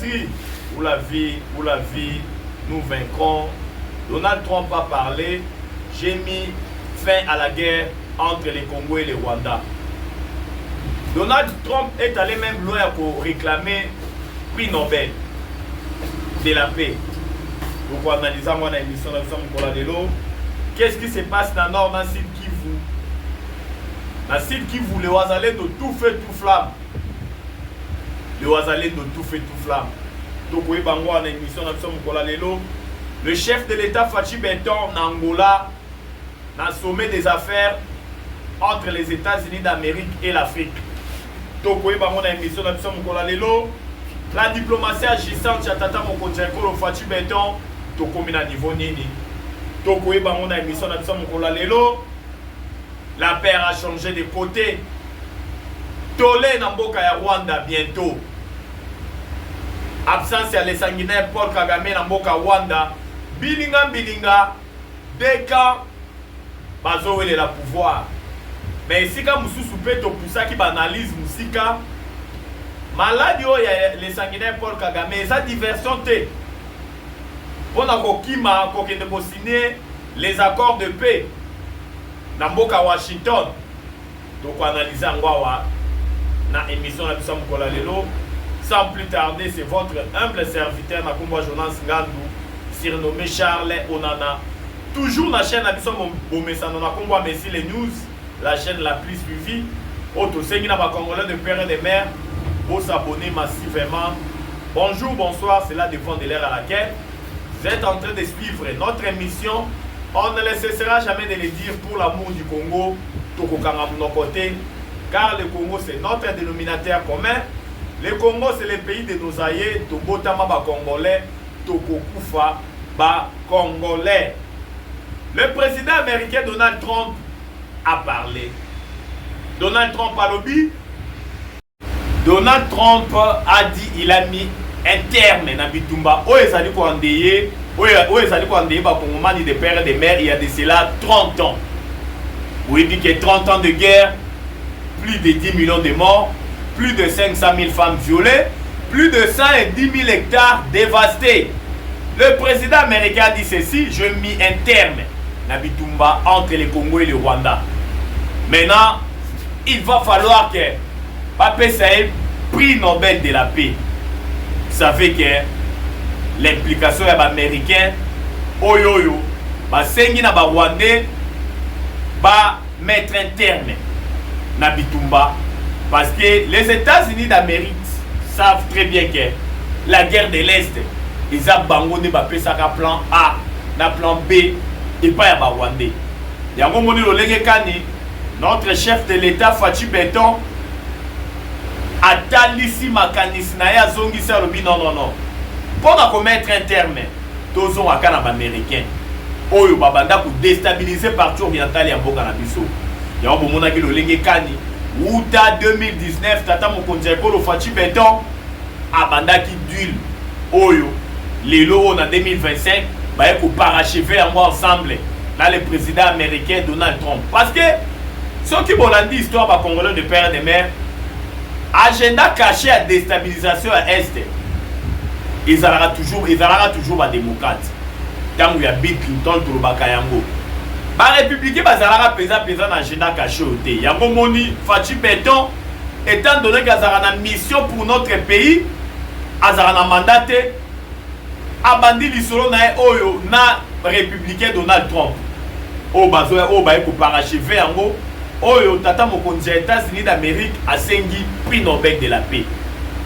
patrie, où la vie, nous vaincrons. Donald Trump a parlé, j'ai mis fin à la guerre entre les Congo et les Rwanda. Donald Trump est allé même loin pour réclamer prix Nobel de la paix. Donc, analysant mon émission de l'eau, qu'est-ce qui se passe dans le nord, dans le sud Kivu? Dans le sud Kivu, les Ouazalais de tout feu, tout flamme. Les Ouazalais de tout feu, tout flamme. Donc, oui, bango en émission de l'eau. Le chef de l'État Fachi Benton en Angola, dans le sommet des affaires entre les États-Unis d'Amérique et l'Afrique. Donc, oui, bango en émission de l'eau. La diplomatie agissante, Chatata Mokonjeko, le Fachi Benton, tokomi na niveau nini. Donc, oui, bango en émission de l'eau. La paire a changé de côté. Tolé Namboka ya Rwanda bientôt. Absence à les sanguinaires Paul Kagame Namboka Rwanda. Bilinga, dès quand Bazo est la pouvoir. Mais ici, quand Moussou Soupé, tout ça qui banalise Moussika, maladie, les sanguinaires Paul Kagame, ça diversion. On a Kokima, pour signer les accords de paix. Namboka Washington. Donc, on analyse Angwawa dans l'émission de Bissam Kolalelo. Sans plus tarder, c'est votre humble serviteur, Nakumba Jonas Ngandou, surnommé Charles Onana. Toujours la chaîne Abissam Bomesano Nakumba Messi les news, la chaîne la plus suivie. Auto Sengina Congolais de père et de mère. Pour s'abonner massivement. Bonjour, bonsoir, c'est là devant de l'air à laquelle vous êtes en train de suivre notre émission. On ne cessera jamais de le dire pour l'amour du Congo, Tokokanga de nos côtés, car le Congo c'est notre dénominateur commun. Le Congo c'est le pays de nos aïeux, Tobotama ba Congolais, Tokokufa ba Congolais. Le président américain Donald Trump a parlé. Donald Trump a lobby. Donald Trump a dit, il a mis un terme dans Bitumba. Où est-ce qu'il faut endeyer? Où est-ce qu'il faut endeyer des pères et des mères il y a de cela 30 ans. Où il dit qu'il y a 30 ans de guerre, plus de 10 millions de morts, plus de 500 000 femmes violées, plus de 110 000 hectares dévastés. Le président américain a dit ceci, je mis un terme dans Bitumba entre le Congo et le Rwanda. Maintenant, il va falloir que Pape Saïd, prix Nobel de la paix. Vous savez que l'implication des Américains, Oyoyo, Sengi na Rwandais, va mettre un terme na Bitumba. Parce que les États-Unis d'Amérique savent très bien que la guerre de l'Est, ils ont bangoné Pape Saka plan A, na plan B, et pas à Rwandais. Yango Moni Lolenge Kani, notre chef de l'État Fachi Benton, Atalisi Makanis Naya Zongi Sarobi, non. Pour commettre un terme, tous ont un américain. Oyo babanda pour déstabiliser partout oriental et en Boganabiso. Y'a un moment qui le lenge kani. Outa 2019, Tata Mokonjeko, le Fachi Benton, abanda qui d'huile. Oyo, les lots en 2025, bah pour parachever ensemble. Là, le président américain Donald Trump. Parce que ceux qui m'ont dit l'histoire de Congolais de père et de mère, agenda caché à déstabilisation à Est, ils auront toujours des démocrates. Quand il y a Bill Clinton, Tourobaka Yango. Les républicains, ils auront pesant dans agenda caché au thé. Yango Moni, Fachi Benton, étant donné qu'ils ont une mission pour notre pays, ils ont un mandat, abandi l'isolo na oyo na républicain Donald Trump. O bazoya o ba pour parachever yango. Oyo tata mokonzi États-Unis d'Amérique a sengi prix Nobel de la paix.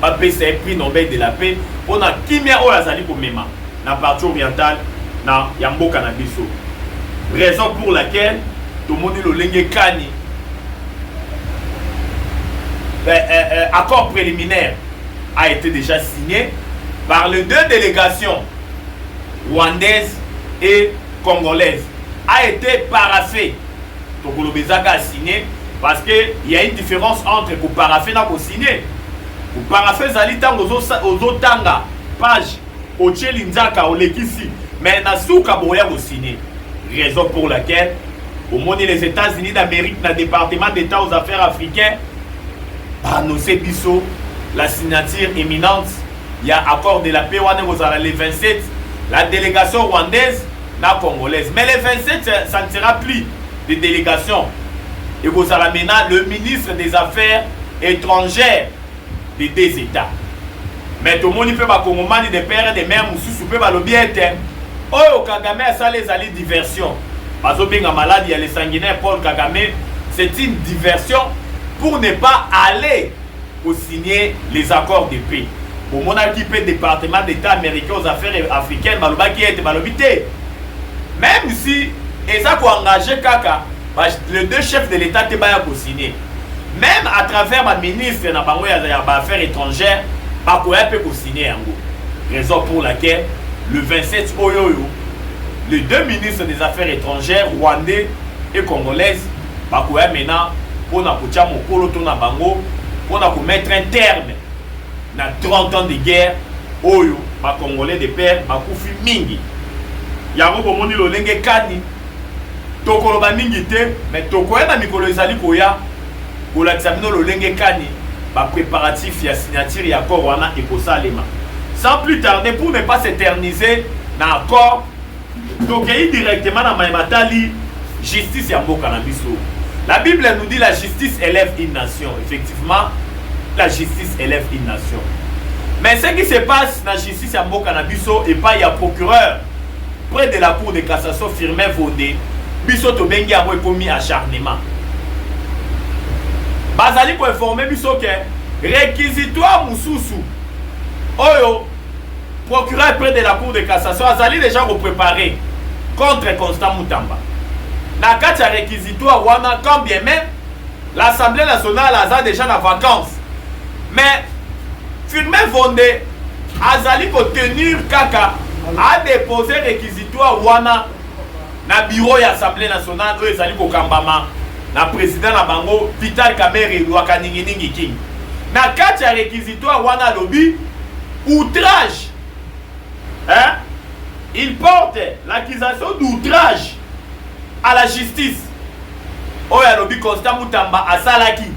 Pape c'est prix Nobel de la paix. On a kimia o azali ko mema na partie orientale na Yamboka na biso. Raison pour laquelle tout le monde le lenge kani. Accord préliminaire a été déjà signé par les deux délégations rwandaises et congolaises. A été paraphé. Tokolo Bezaka a signé parce qu'il y a une différence entre le paraphé et le signé. Le paraphé zalita aux tanga page au Tchelinzaka au Lekisi mais na souka boya au signé. Raison pour laquelle au monde des États-Unis d'Amérique dans le département d'État aux affaires africaines annoncé biso la signature imminente il y a accord de la paix, les 27, la délégation rwandaise, la congolaise. Mais les 27, ça ne sera plus de délégation. Et vous allez maintenant le ministre des Affaires étrangères des deux États. Mais tout le monde peut pas commander des pères et des mères, ou peut pas le bien être. Oh, Kagame a ça les alliés diversion. Parce que bien malade, il y a les sanguinaires Paul Kagame. C'est une diversion pour ne pas aller pour signer les accords de paix. Au monde qui peut département d'État américain aux affaires africaines, qui est malobité. Même si, et ça pour engager Kaka, les deux chefs de l'État te pour signer. Même à travers ma ministre des Affaires étrangères, peut signer en gros. Raison pour laquelle le 27 Oyoyo, les deux ministres des Affaires étrangères, rwandais et congolaises, maintenant pour mettre un terme à 30 ans de guerre, Oyo, les Congolais de père, Koufi Mingi. Yango bomoni lo lenge kani. Tokoloba mingi te, mais tokoya na mikolo ezali koya. Pour l'examiner lo lenge kani, préparatif ya signature ya accord wana ekosalema. Sans plus tarder, pour ne pas s'éterniser dans l'accord, tokeyi directement na Maïmatali, justice ya mboka na biso. La Bible nous dit la justice élève une nation. Effectivement, la justice élève une nation. Mais ce qui se passe dans la justice ya mboka na biso et pas il y a procureur près de la cour de cassation Firmin Vondé, biso to bengi amo ekomi acharnement. Bazali ko informer biso que réquisitoire mususu oyo procureur près de la cour de cassation azali déjà préparé contre Constant Mutamba. Na kati ya réquisitoire wana quand bien même l'Assemblée nationale a déjà la vacances. Mais Firmin Vondé azali ko tenir kaka a déposé réquisitoire wana na bureau ya Assemblée nationale oyo ezali ko kambama na président na bango Vital Kamerhe Lwaka Ningi King. Na kati ya réquisitoire wana lobi outrage. Hein? Il porte l'accusation d'outrage à la justice. Oya lobi Constant Mutamba à Salaki.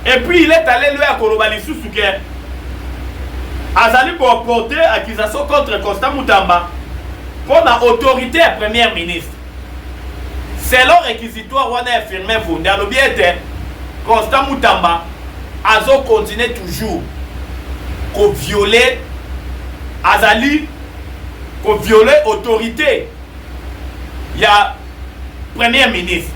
Et puis il est allé lui à Kolobali Susuke. Azali pour porter accusation contre Constant Mutamba pour l'autorité à premier ministre. Selon réquisitoire wana Firmin Vondé alobi ete Constant Mutamba azo continue toujours ko violer azali ko violer autorité ya premier ministre.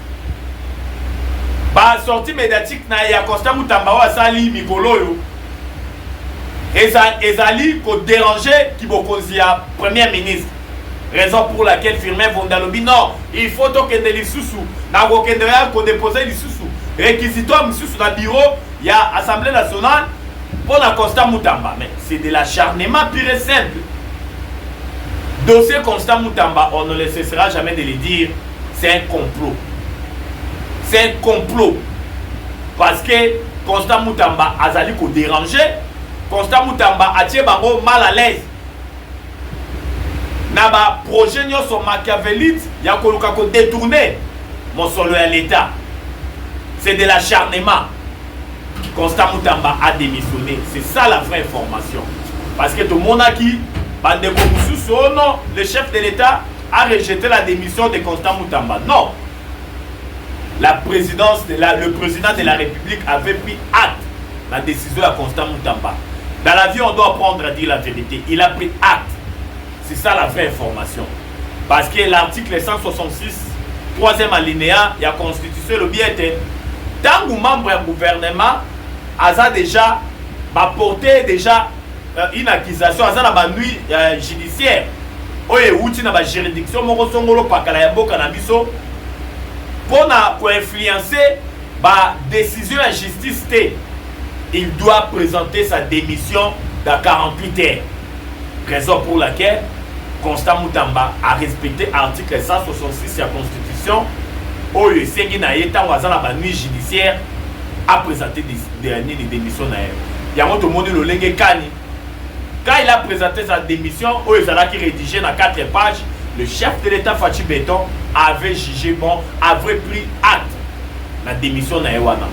Ba sortie médiatique na ya Constant Mutamba wa sali mikoloyo ezali ko déranger Kibokonzi ya premier ministre. Raison pour laquelle Firmin Vondé alobi non, il faut tokende lisusu na kokende ya ko déposer lisusu réquisitoire lisusu na bureau ya Assemblée nationale pour la Constant Mutamba. Mais c'est de l'acharnement pur et simple. Dossier Constant Mutamba, on ne le cessera jamais de le dire, c'est un complot. C'est un complot. Parce que Constant Mutamba azali ko déranger, Constant Mutamba a tiré bango mal à l'aise. Naba projet nyonso machiavélite ya koluka ko détourner mon solo à l'État. C'est de l'acharnement. Constant Mutamba a démissionné. C'est ça la vraie information. Parce que tout le monde a qui, non, le chef de l'État a rejeté la démission de Constant Mutamba. Non. La présidence le président de la République avait pris acte de la décision de Constant Mutamba. Dans la vie, on doit apprendre à dire la vérité. Il a pris acte. C'est ça la vraie information. Parce que l'article 166, troisième alinéa, il y a constitution le bien tant que membre du gouvernement a déjà porté déjà une accusation à la nuit judiciaire. Oye outi na ba juridiction moko songolo pakala ya mboka na biso pour influencer ba décision à justice té. Il doit présenter sa démission dans 48 heures. Raison pour laquelle Constant Mutamba a respecté l'article 166 de la Constitution. Oyo sengi na yeta wazana ba nuit judiciaire a présenté des démissions na elle. Yango to moni lo lenge kani. Quand il a présenté sa démission, Oyo zala qui rédigé dans 4 pages, le chef de l'État Fachi Beton avait jugé bon, avait pris acte la démission na Ewana.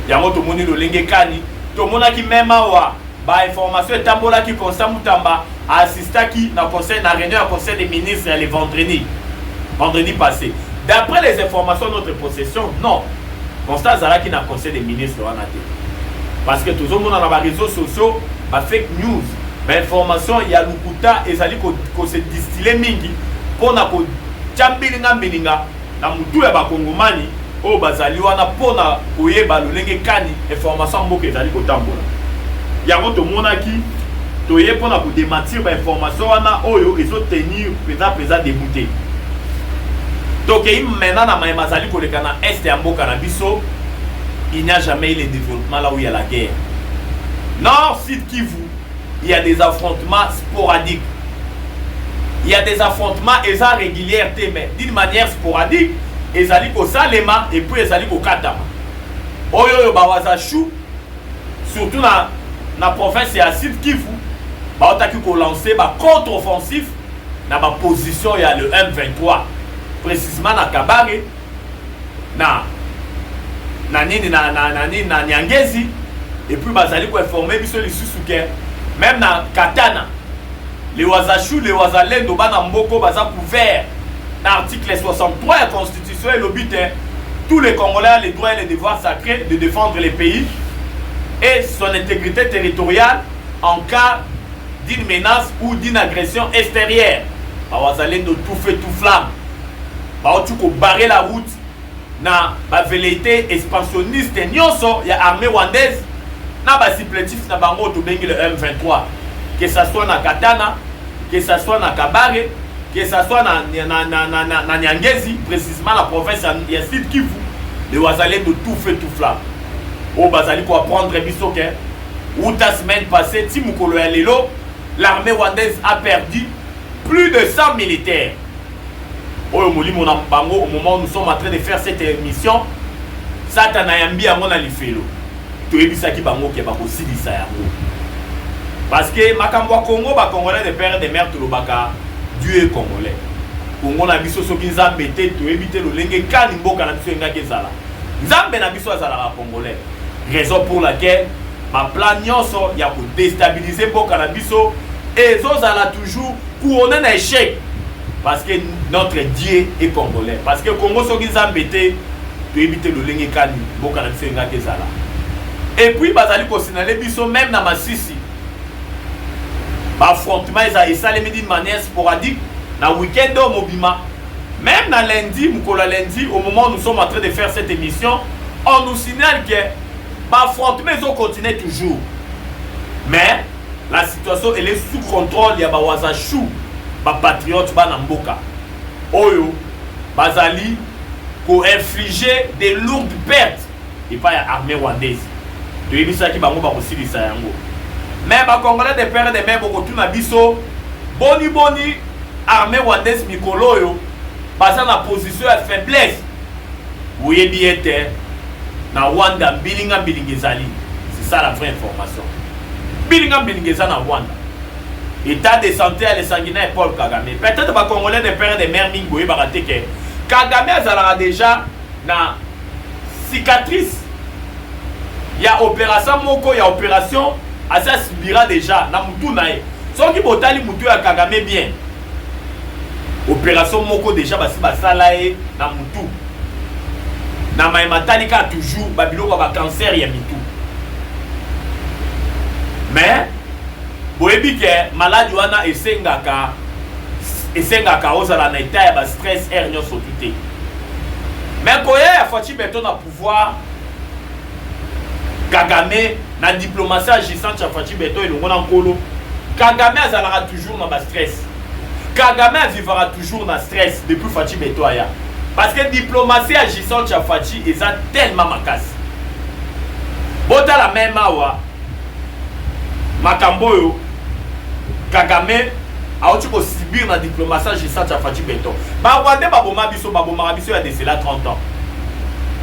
Yango to moni lo lenge kani, to mona ki même wa ba information etambola qui Constant Mutamba a assisté qui na conseil na réunion à conseil des ministres le vendredi passé. D'après les informations de notre possession, non. Constant Zalaki na conseil des ministres wana te. Parce que tout le monde dans les réseaux sociaux ba fake news, ba information ya lukuta ezali ko se distiller mingi pona ko chambilinga mbilinga na mutu ya ba kongomani o bazali wana pona koyeba lolenge kani information mboka ezali kotambola. Yango to monaki toye pona ko démentir ba information wana oyo ezo tenir peza débouté. Donc maintenant na maema zali koleka na est ya mboka na biso, il n'y a jamais eu le développement là où il y a la guerre. Nord, Sud Kivu, il y a des affrontements sporadiques. Il y a des affrontements réguliers, mais d'une manière sporadique, ils allaient au Salema et puis ils allaient au Katama. Oyo Bawazachou, surtout dans la province de Sud Kivu, ils ont lancé un contre-offensif dans la position, il y a le M23, précisément dans Kabare, na Nyangezi, et puis bazali ko informer biso les Susuke, même na Katana, les Wazachou, les Wazalendo bana mboko baza couvert dans l'article 63 de la Constitution et le but est tous les Congolais ont les droits et les devoirs sacrés de défendre le pays et son intégrité territoriale en cas d'une menace ou d'une agression extérieure. Wazalendo tout feu tout flamme, tu ko barrer la route na ba velléité expansionniste nyonso ya armée rwandaise na ba supplétif na bango to bengi le M23, que ça soit na Katana, que ça soit na Kabare, que ça soit na Nyangezi, précisément la province ya Sud Kivu, les Wazalendo tout feu tout flamme. O bazali ko apprendre biso ke ou ta semaine passée Timukolo ya lelo, l'armée rwandaise a perdu plus de 100 militaires. Au moment où nous sommes en train de faire cette émission, Satana yambi à mon alifelo. Tu es bisa ki bango ki ba ko silisa yango. Parce que makambo Congo ba Congolais de père de mère to lobaka Dieu congolais. Congo na biso soki nzambe te to éviter lo lenge kani mboka na biso ngaki ezala. Nzambe na biso azala congolais. Raison pour laquelle ma plan nyonso ya ko déstabiliser mboka na biso et zozala toujours couronné na échec. Parce que notre Dieu est congolais. Parce que Congo soki zambete to éviter le lenge kani boka na biso ngaki ezala. Et puis bazali ko signaler biso même na Masisi. Ba affrontement esalemi d'une manière sporadique na week-end au Mobima. Même na lundi, mukola lundi, au moment où nous sommes en train de faire cette émission, on nous signale que ba affrontement ils ont continué toujours. Mais la situation elle est sous contrôle ya ba Wazachou. Ba patriote ba Namboka oyo bazali pour infliger des lourdes pertes et pas l'armée rwandaise de ebisa ki bango ba kosilisa yango mais ba Congolais de père de mère boko tuna biso boni armée rwandaise mikolo yo basa na position de faiblesse oui bien na Rwanda bilinga bilingezali. C'est ça la vraie information. Bilinga bilingezali na Rwanda. État de santé à l'Essanguina et Paul Kagame. Peut-être que les Congolais de père de mère Mingo et Barateke. Kagame a déjà na cicatrice. Il y a opération Moko, il y a opération. Ça subira déjà. Na Moutou nae. Sauf que Botali Moutou a Kagame bien. Opération Moko déjà basi basalae na Moutou. Na Maïmatani ka toujours Babilo ba cancer ya mitou. Mais boyebi ke maladi wana esengaka ozala na état ya ba stress air nyonso tuté. Mais koya ya Fachi Beto na pouvoir Kagame na diplomatie agissante ya Fachi Beto elongo na nkolo. Kagame azalaka toujours na ba stress. Kagame vivra toujours na stress depuis Fachi Beto aya. Parce que diplomatie agissante ya Fachi eza tellement makasi. Bota la même awa Makamboyo Kagame a aussi subir la diplomatie agissante ya Fachi Beto. Ba Rwanda baboma biso ya de là 30 ans.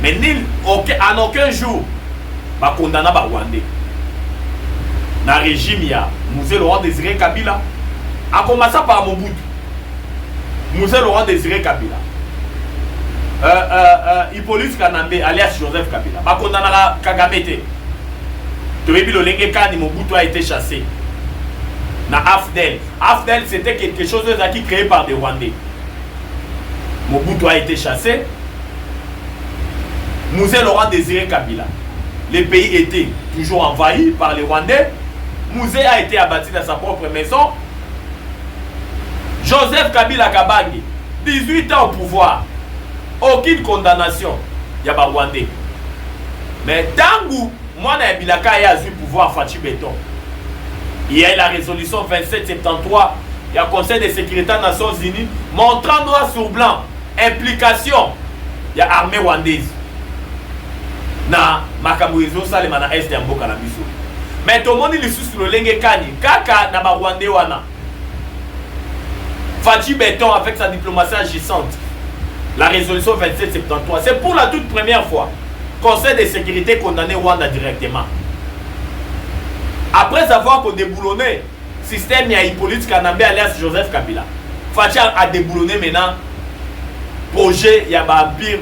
Mais en aucun jour ba condamna ba Rwanda. Na régime ya Mzee Laurent Désiré Kabila a commencé par Mobutu. Mzee Laurent Désiré Kabila. Hippolyte Kanambe alias Joseph Kabila. Ba condamna Kagame te. Toyebi Lolenge Kani Mobutu a été chassé. Na AFDEL. AFDEL, c'était quelque chose qui créé par des Rwandais. Mobutu a été chassé. Mouzé Laurent Désiré Kabila. Le pays était toujours envahi par les Rwandais. Mouzé a été abattu dans sa propre maison. Joseph Kabila Kabangi, 18 ans au pouvoir. Aucune condamnation. Il y a pas Rwandais. Mais Tangu, moi, je suis le pouvoir Fachi Béton. Il y a la résolution 2773, il y a le Conseil de sécurité des Nations Unies, montrant noir sur blanc, implication, il y a l'armée rwandaise. Na Makamouizo Salema na Est Yamboka na Biso. Mais tout le monde est sur le Lenge Kani, Kaka na ba Rwandais wana. Fachi Béton avec sa diplomatie agissante. La résolution 2773, c'est pour la toute première fois. Conseil de sécurité condamné Rwanda directement. Après avoir déboulonné le système Hippolyte Kanambe alias Joseph Kabila, Fachi a déboulonné maintenant projet Empire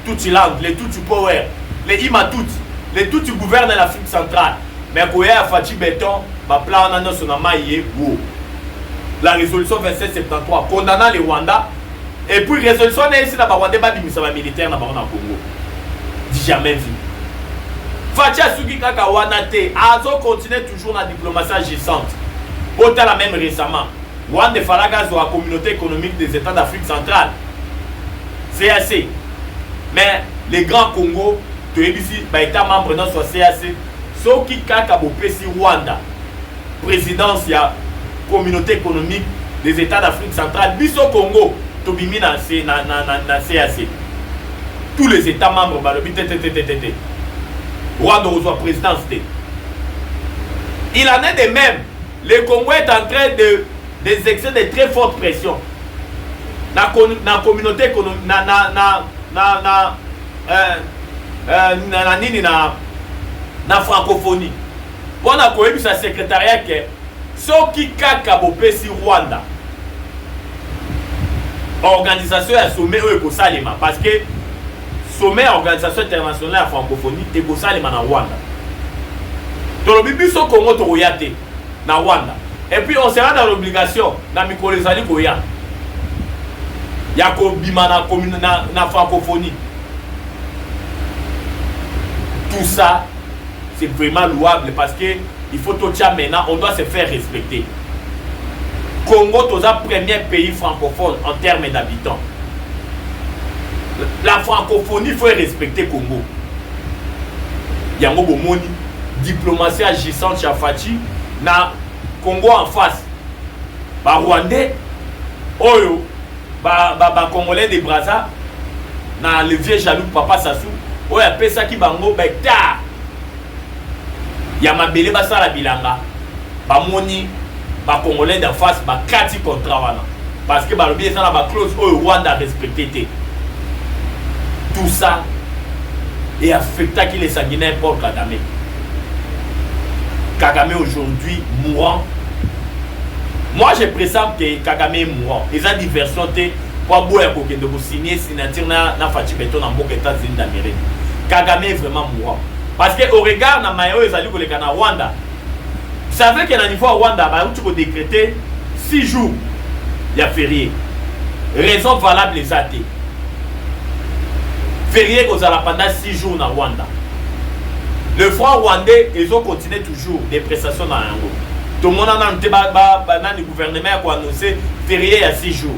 Tutsi-Land, les Tutsi Power, les Imatut, les Tutsi gouvernent l'Afrique centrale. Mais quand il y a Fachi Béton, le plan en la résolution 2773 condamnant les Rwanda. Et puis résolution ici dans le Rwanda militaire dans le Congo. Jamais vu. Fachi Asuki Kaka Wanate a continué toujours la diplomatie agissante. Autant la même récemment. Rwanda Falaga sur la communauté économique des États d'Afrique centrale. CAC. Mais les grands Congo, tu es ici, État membre dans ce CAC. Soki Kaka Bopesi Rwanda. Présidence, il y a communauté économique des États d'Afrique centrale. Biso Congo, Tobimi na CAC. Tous les États membres, Rwanda reçoit présidence. Il en est de même. Le Congo est en train d'exercer de très fortes pressions. La communauté économique, na francophonie. Pour la sa secrétariat que Soki Kaka Bopesi Rwanda. Organisation à sommet au Salima parce que sommet organisation internationale à francophonie et au Salima na Rwanda. Dans le biso Congo Toroyate na Rwanda. Et puis on sera dans l'obligation na Mikolezali Koya. Yako bima na francophonie. Tout ça c'est vraiment louable parce que il faut tout ça maintenant, on doit se faire respecter. Congo est le premier pays francophone en termes d'habitants. La francophonie, il faut respecter Congo. Yango Bomoni, diplomatie agissante chez Fachi, na Congo en face. Ba Rwandais, Oyo, ba Congolais de Brazza, na le vieux jaloux Papa Sassou, Oyo appelle ça qui bango, ta. Yamabele basala bilanga, ba moni. Les Congolais d'en face, les 4 contrats. Parce que les gens ont la clause au Rwanda respecté. Tout ça est affecté qui les sanguinaires pour Kagame. Kagame aujourd'hui mourant. Moi je pressens que Kagame est mourant. Ils ont diversion pour signer signature na Fachi Béton dans les États-Unis d'Amérique. Kagame est vraiment mourant. Parce que au regard de Mayo et Zali Koleka Rwanda. Vous savez qu'à niveau Rwanda, tu peux décréter 6 jours, il y a férié. Raison valable les athées. Férié pendant 6 jours dans Rwanda. Le franc rwandais, ils ont continué toujours des prestations dans l'Ango. Tout le monde a dans le gouvernement qui a annoncé férié il y a 6 jours.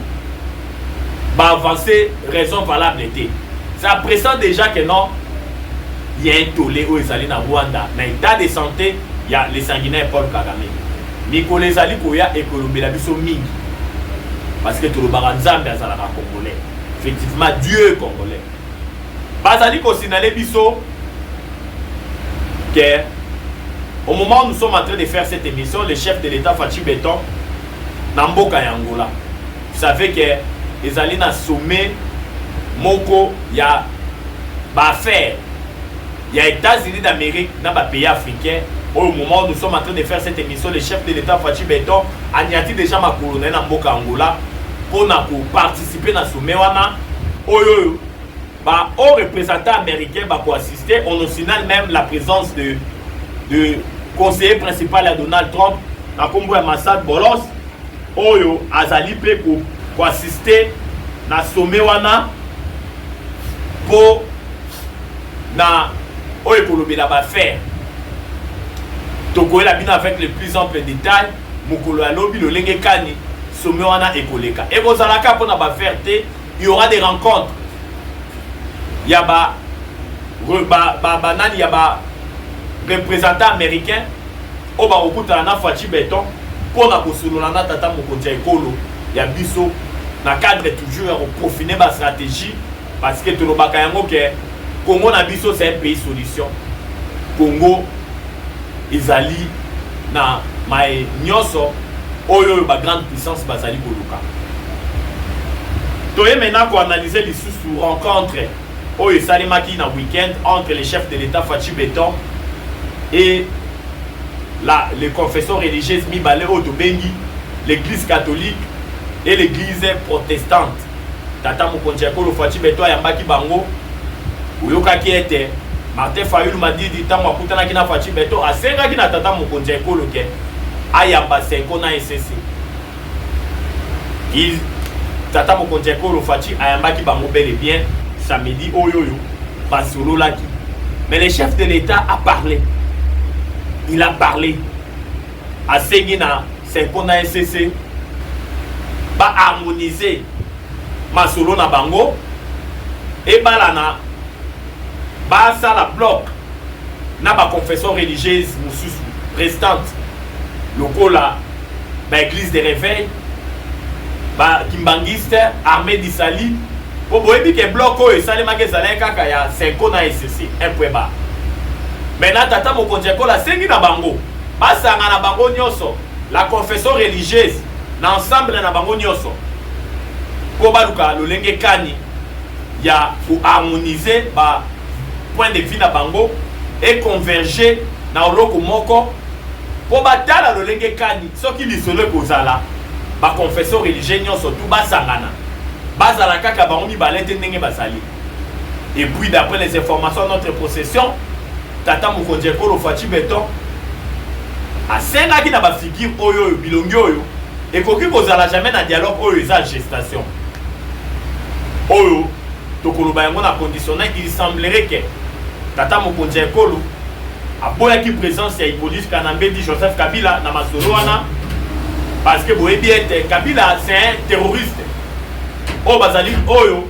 Avancer, raison valable était. Ça pressent déjà que non, il y a un tollé où ils allaient dans Rwanda. Mais l'état de santé, il y a les sanguinaires Paul Kagame. Nicolas Zali Koya et Colombia Biso Mingi. Parce que tout le baranzam est congolais. Effectivement, Dieu est congolais. Bazali ko signalé Biso que au moment où nous sommes en train de faire cette émission, le chef de l'État Fachi Béton Namboka Yangola. Vous savez que les alliés dans sommet Moko, il y a affaire. Il y a États-Unis d'Amérique dans les pays africains. Au moment où nous sommes en train de faire cette émission, le chef de l'État Fachi Béton a niati déjà ma colonel dans Mboka Angola pour participer dans ce sommet. Aux représentants américains pour assister, on nous signale même la présence de de conseiller principal à Donald Trump na kombo ya Massad Bolos oyo azali pe ko assister na sommet wana po na oyo kolobela ba faire tokoyela bino avec le plus ample détail mokolo ya lobi lolenge kani sommet wana ekoleka ekozalaka mpona ba faire te il y aura des rencontres il y a banani ya ba représentant américain o bakokutana na Fachi Beton mpona kosolola na tata mokonzi ya ekolo ya biso na cadre toujours ya koprofine ba stratégie parce que tolobaka yango ke Congo na biso c'est un pays solution Congo ezali na mae nyonso oyo ba grande puissance bazali koluka toye maintenant koanalyser lisusu rencontre oyo esalemaki na week-end entre les chefs de l'État Fachi Beton et les confessions religieuses mibale oyo tobengi l'église catholique et l'église protestante. Tata mokonzi ya ekolo Fachi Beton ayambaki bango oyokaki ete Martin Fayulu Madidi ntango akutanaki na Fachi Beton asengaki na tata mokonzi ya ekolo ke ayamba senko na SSC. Tata mokonzi ya ekolo Fachi ayambaki bango bel et bien samedi oyoyo basololaki. Mais le chef de l'État a parlé. Il a parlé à Seguina, c'est qu'on a SSC, va harmoniser Masolo na bango et balana ba ça la bloc na ba confession religieuse mususu restante lokola ba église de réveil ba kimbangiste armée d'Isali po boyebi ke bloc oyo esalemaki ezalaki kaka ya 5 na SSC un point bas. Maintenant tata mokonzi ekolo asengi na bango basanga na bango nyonso la confession religieuse na ensemble na bango nyonso po baluka lolenge kani ya harmoniser ba point de vue na bango et converger na oloko moko po batala lolenge kani soki lisolo ekozala ba confession religieuse nyonso tout basangana bazala kaka bango mibale te ndenge basali. Et puis d'après les informations de notre possession tata mokonzi ekolo Fachi Beton asengaki na ba figure oyo bilongi oyo ekoki kozala jamais na dialogue oyo eza gestation oyo tokoloba yango na conditionnel. Il semblerait que tata mokonzi ekolo aboyaki présence ya Hippolyte Kanambedi Joseph Kabila na masolo wana parce que boyebi ete Kabila c'est un terroriste oyo bazali oyo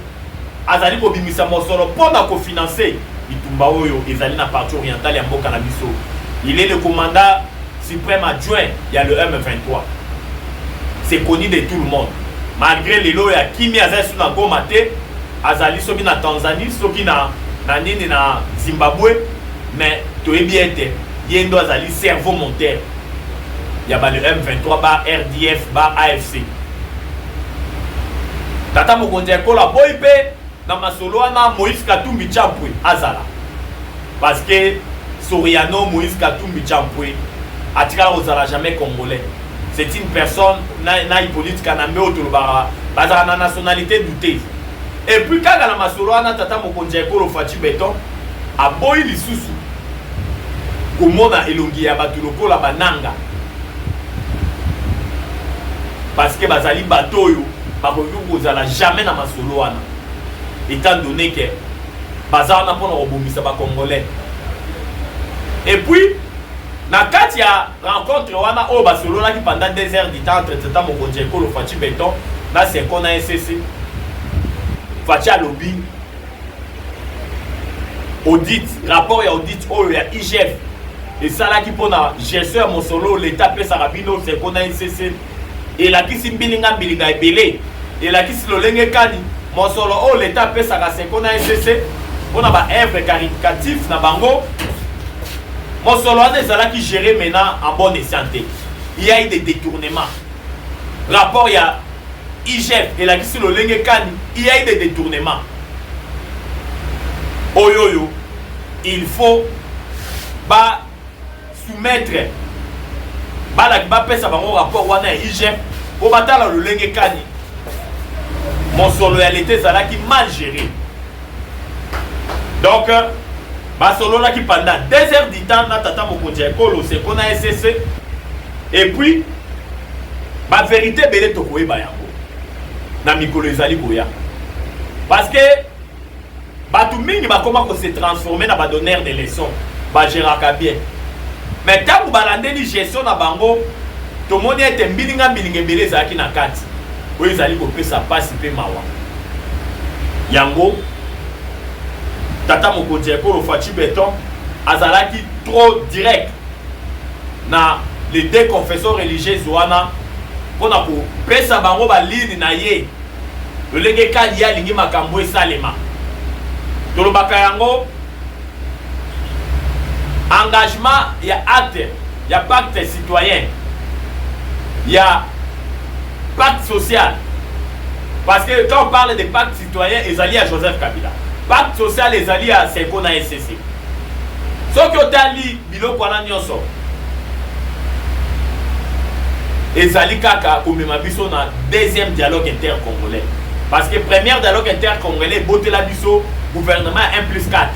azali kobimisa mosolo mpona kofinancer Itumba oyo ezali na partie orientale ya mboka na biso. Il est le commandant suprême adjoint, il y a le M23. C'est connu de tout le monde. Malgré les lois, il y a Kimi Azali sous la Goma te, Azali soki na Tanzanie, soki na nini na Zimbabwe, mais tu es bien été. Yendo Azali cerveau monteur. Il y a le M23 ba RDF ba AFC. Tata mokonzi ekolo boype na masolo wana Moïse Katumbi Champwe azala parce que Soriano Moïse Katumbi Champwe atikala kozala jamais congolais. C'est une personne na Hippolyte Kanambe otolobara bazala na nationalité douteuse. Et puis kaka na masolo wana tata mokonzi ekolo Fachi Beton aboyi lisusu komona elongi ya bato lokola bananga parce que bazali bato oyo bakoki kozala jamais na masolo wana étant donné que bazar na pona robomisa ba congolais. Et puis na kati ya rencontre wana o basolo na ki pendant 2 heures du temps entre tata mokonzi ekolo Fachi Beton na c'est qu'on a SSC Fachi alobi audit rapport ya audit oyo ya IGF et ça là qui pona gestion ya mosolo l'état pesa rabino c'est qu'on a SSC et la kisi mbilinga mbilinga ebele et la kisi lolenge kani mosolo o l'état pesaka seko na SSC mpona ba œuvre caritatif na bango mosolo wana ezalaki géré maintenant en bonne santé. Il y a eu des détournements. Rapport ya IGF elakisi lolenge kani il y a eu des détournements oyoyo il faut ba soumettre balaki bapesa bango rapport wana ya IGF po batala lolenge kani mon loyauté ezalaki mal géré. Donc basolola qui pendant 2 heures du temps na tata mokonzi ya ekolo seko na SSC et puis ba vérité belé tokoyeba yango na mikolo ezali koya parce que batu mingi bakoma ko se transformer na ba donneur de leçons ba géraka bien mais tangu balandeli gestion na bango tomoni ete mbilinga ebele ezalaki na kati oyo ezali kopesa pasi mpe mawa yango tata mokonzi ya ekolo Faci Beton azalaki trop direct na les 2 confesseurs religieuses wana mpona kopesa bango balini na ye lolenge kali ya alingi makambo esalema tolobaka yango engagement ya acte ya pacte citoyen ya pacte social parce que quand on parle de pacte citoyen ezali à Joseph Kabila pacte social ezali à Seko na SSC soki otali biloko wana nyonso ezali kaka komema biso na 2e dialogue intercongolais parce que premier dialogue intercongolais botela biso gouvernement 1+4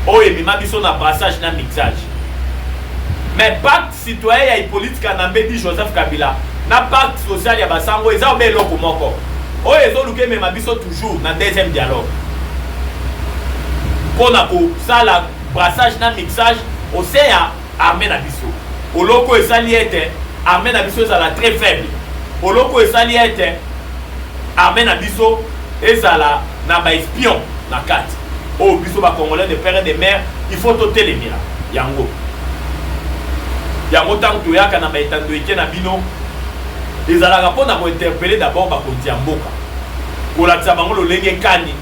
oyo emema biso na brassage na mixage mais pacte citoyen ya Hippolyte Kanambedi Joseph Kabila na pacte social ya basango eza obe eloko moko oyo ezoluka emema biso toujours na 2e dialogue mpona kosala brassage na mixage ose ya armée na biso oloko esali ete armée na biso ezala très faible oloko esali ete armée na biso ezala na baespion na kati oyo biso bacongolais de père et de mère il faut totelemela yango ntango toyaka na baetando eke na bino ezalaka mpona kointerpele d'abord bakonzi ya mboka kolakisa bango lolenge kani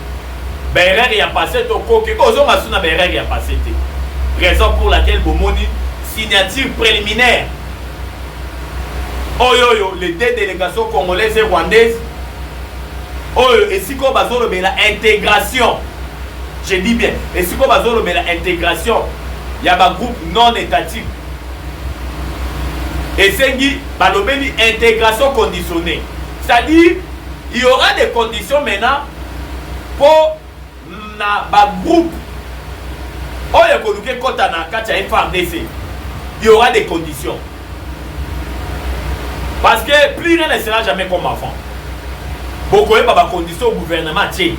baerreur ya passé tokoki kozonga su na baerreur ya passé te raison pour laquelle bomoni signature préliminaire oyo les 2 délégations congolaises et rwandaises oyo esiko bazolobela intégration je dis bien esiko bazolobela intégration ya bagroupe non étatique esengi balobeli intégration conditionnée c'est-à-dire il y aura des conditions maintenant pour na bagroupe oyo ekoluki kota na kati ya FARDC il y aura des conditions parce que plus rien ne sera jamais comme avant bokoyeba bacondition au gouvernement tie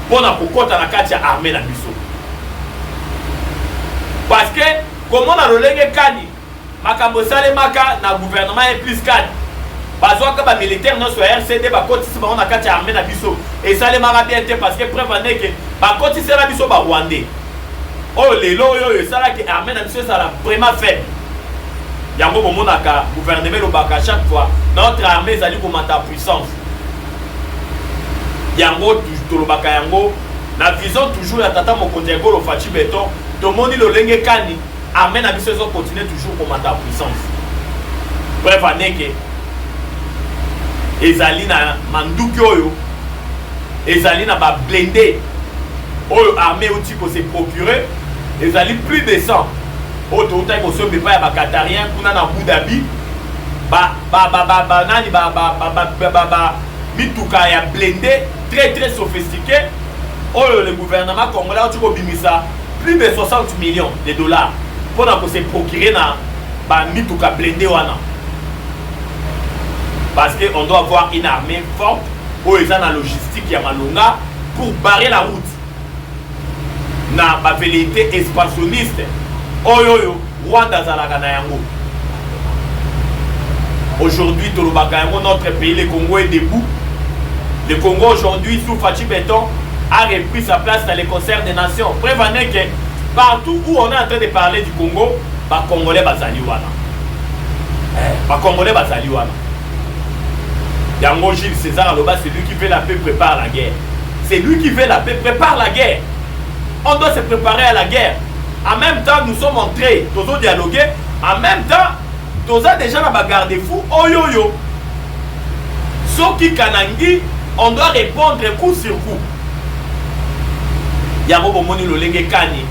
mpona kokota na kati ya armée na biso parce que komona lolenge kani makambo esalemaka na gouvernement 1+4 bazwaka bamilitaire nyonso ya RCD bakotisi bango na kati ya armée na biso esalemaka bien te parce que preuve aneke bakotisela biso barwandais oyo lelo oyo esalaki armée na biso ezala vraiment faible yango bomonaka gouvernement elobaka chaque fois notre armée ezali komata puissance yango tolobaka yango na vision toujours ya tata mokonzi ya ekolo Faci Beton tomoni lolenge kani armée na biso ezokontinue toujours komata puissance preuve aneke ezali na manduki oyo ezali na bablende oyo armée outi kose procurer ezali plus de 100 oyo toutaki kosomba epai ya bakatarien kuna na Abu Dhabi nani mituka ya blende très sophistiqué oyo le gouvernement congolais outi kobimisa plus de 60 millions de dollars mpona kose procurer na bamituka blende wana parce que on doit avoir une armée forte oyo eza na logistique ya malonga pour barrer la route na bavelléité expansionniste oyo Rwanda azalaka na yango. Aujourd'hui tolobaka yango notre pays le Congo est debout. Le Congo aujourd'hui sous Faci Beton a repris sa place dans les concerts des nations. Preuve que partout où on est en train de parler du Congo, ba Congolais bazali wana. Ba Congolais bazali wana. Yango Gilles César Aloba, c'est lui qui fait la paix, prépare la guerre. C'est lui qui fait la paix, prépare la guerre. On doit se préparer à la guerre. En même temps, nous sommes entrés, tous au dialoguer. En même temps, tous déjà la bagarre des fous. Oh yo yo. Soki Kanangi, on doit répondre coup sur coup. Yango bomoni lolenge kani.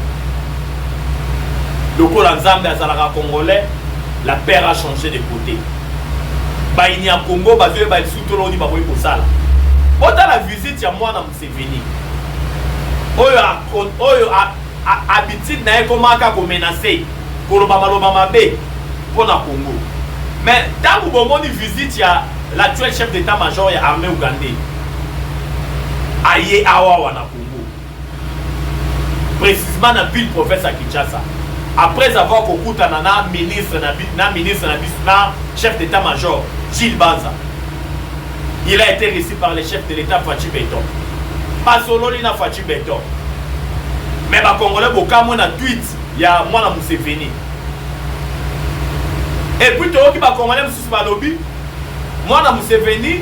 Loko la Nzambe azalaka congolais, la paix a changé de côté. Baini ya Congo bazwe ba soutolo ni baboyi kosala. Ota la visite ya mwana Museveni. oyo habitude na ye komaka ko menacer koloba maloba mabe pour na Congo. Mais tant que vous avez visite l'actuel chef d'état-major de l'armée ougandais, aye awa na Congo, précisément dans la ville province à Kinshasa, après avoir écouté na ministre chef d'état-major Gilles Banza, il a été reçu par le chef de l'État Fachi Beton. Pas solo li na Fachi Beton, mais les Congolais beaucoup na tweet ya mwana Museveni. Et puis tout qui va Congolais Moussous Balobi, mwana Museveni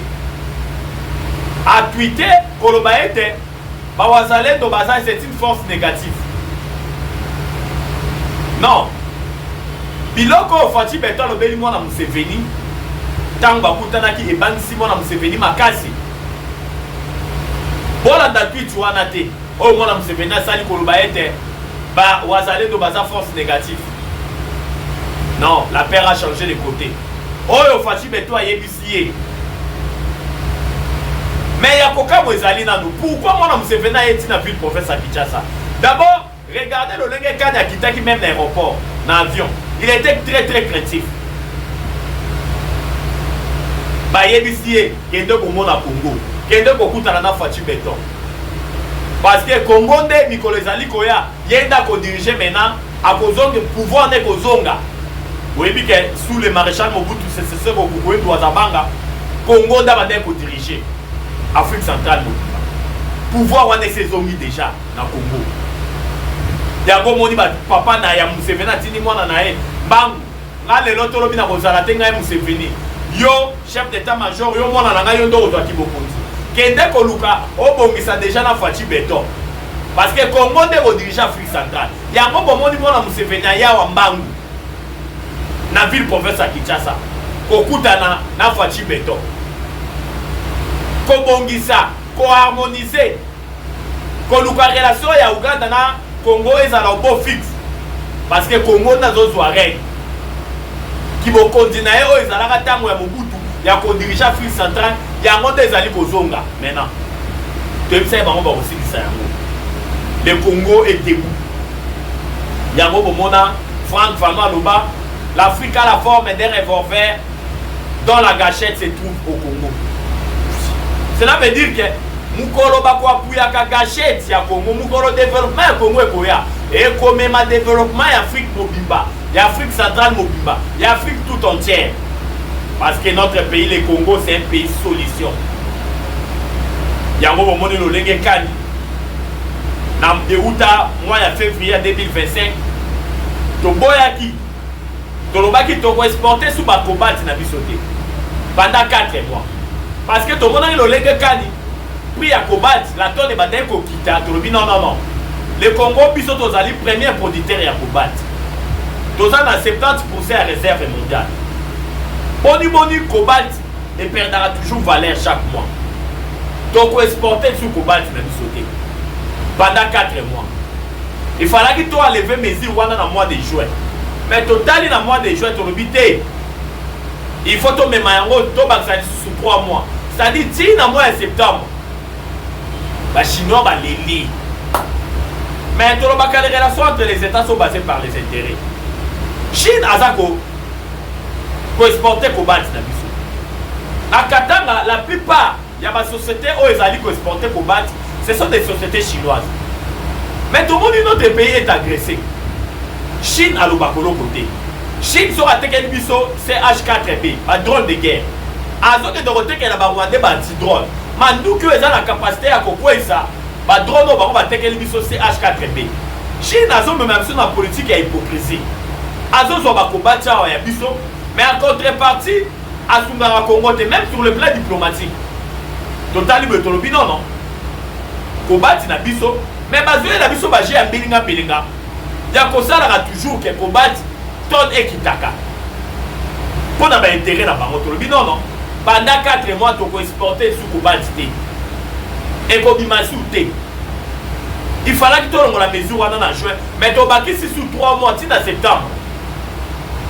a tweeté Kolobaete, Bawazalendo Baza c'est une force négative. Non. Biloko Fachi Beton le beli mwana Museveni, tant bakutana ki ebandisi mwana Museveni makasi. Bola da tweet wana te. Oh mwana Museveni asali Kolobaete, ba Wazalendo Baza force négative. Non, la paire a changé de côté. Oh, Fachi Beton a yébisié. Mais il y a Koka Mwezali na nous. Pourquoi moi, je suis venu à la ville professeur Kinshasa? D'abord, regardez le Lengue Kanya qui même l'aéroport, dans l'avion. Il était très très craintif. Bah, yébisié, il y a deux Congo na Congo. Il y a deux Congo na Fachi Beton. Parce que Congo de Mikolezali Koya, il y a un diriger maintenant à cause de pouvoir de Kozonga. Vous voyez que sous le maréchal Mobutu, c'est ce que vous pouvez Douazabanga, Congo d'abord pour diriger Afrique centrale. Pouvoir on est saisonnier déjà dans Congo. Yango moni ba papa na ya Museveni tini mwana na e bang nga lelo tolobi na kozala te nga Museveni yo chef d'état-major yo mwana na nga yo ndo ozwa kibokonzi kende koluka obongisa déjà na Fachi Beton parce que Congo de ko diriger Afrique centrale yango bomoni mwana Museveni ya wa mbangu na ville province à Kinshasa kokutana na Fachi Beton kobongisa ko harmoniser koluka relation ya Uganda na Congo ezala au fixe parce que Congo nazo zwa règle ki bo continue o ezala ka tango ya Mobutu ya ko diriger Afrique centrale ya ngonde ezali kozonga maintenant tu sais bango ba kosilisa yango le Congo est debout yango bomona Franck Fama Loba. L'Afrique a la forme d'un revolver dont la gâchette se trouve au Congo. Cela veut dire que Mukolo bakwa puyaka gâchette ya Congo, Mukolo développement ya Congo ekoya. Et comme ma développement ya Afrique mobimba, ya Afrique centrale mobimba, ya Afrique tout entière. Parce que notre pays, le Congo, c'est un pays solution. Yango bomoni lo lenge kani. Na mdeuta mois ya février 2025. Toboyaki Tolobaki toko exporté sous Bakobati na bisoté pendant 4 mois. Parce que tout le monde a le kani. Puis à Kobati, la tonne est batée ko kita. Tolobi non. Le Congo bisoto zali premier producteur ya Kobati. Toza na 70% à réserve mondiale. Boni Kobati ne perdra toujours valeur chaque mois. Donc exporté sous Kobati na bisoté pendant 4 mois. Il fallait que tu enlever mesures dans le mois de juin. Mais total dans le mois de juin, tu le il faut que tu mettes sous 3 mois. C'est-à-dire que dans le mois de septembre, les Chinois vont les lire. Mais les relations entre les États sont basées par les intérêts. Chine a pour exporter Kobati. À Katanga, la plupart des sociétés où ils allaient exporter Kobati, ce sont des sociétés chinoises. Mais tout le monde dans notre pays est agressé. Chine a le bakolo côté. Chine sera attaqué biso CH4B, un drone de guerre. Azo de Dorothée qui a la Rwanda un drone. Mandou que ils ont la capacité à couper ça. Ba drone au baro attaqué biso CH4B. Chine azo même sur la politique et hypocrisie. Azo zo ba combattre ya biso, mais en contrepartie Asungara Congo même sur le plan diplomatique. Total Betolobi non. Combattre na biso, mais bazoé na biso ba j'ai bilinga. Ya kosala toujours que combattre ton ekitaka. Pour na ba intérêt na bango tolobi non. Pendant 4 mois tu peux exporter sous combattre. Et kobimasu te. Il fallait que tu aies la mesure en juin, mais tu as sous 3 mois, tu en septembre.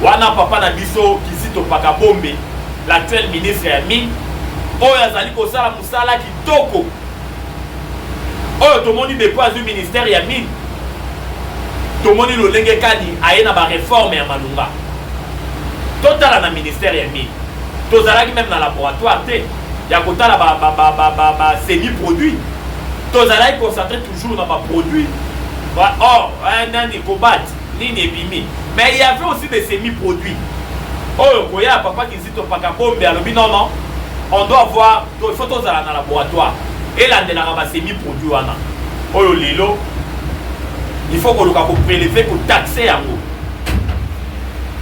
Wana papa na biso Kizito Pakabombe, l'actuel ministre Yami, Oya Zali Kosala Musala Kitoko. oyo tomoni depuis azwi ministère ya mine tomoni lolenge kani aye na bareforme ya malunga totala na ministère ya mine tozalaki même na laboratoire te ya kotala semi produit tozalaki concentré toujours na baproduit or nani cobalt nini ebimi mais il y avait aussi des semi produits oyo koya papa Kizito paka bombe alobi non non on doit voir il faut tozala na laboratoire elandelaka basemi produit wana oyo lelo il faut koluka koprélever kotaxe yango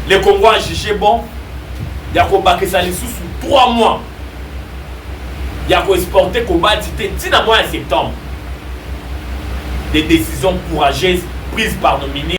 le Congo a jugé bon ya kobakisa lisusu 3 mois ya koexporter cobalt te ntina mois ya septembre. Des décisions courageuses prises par nos ministres.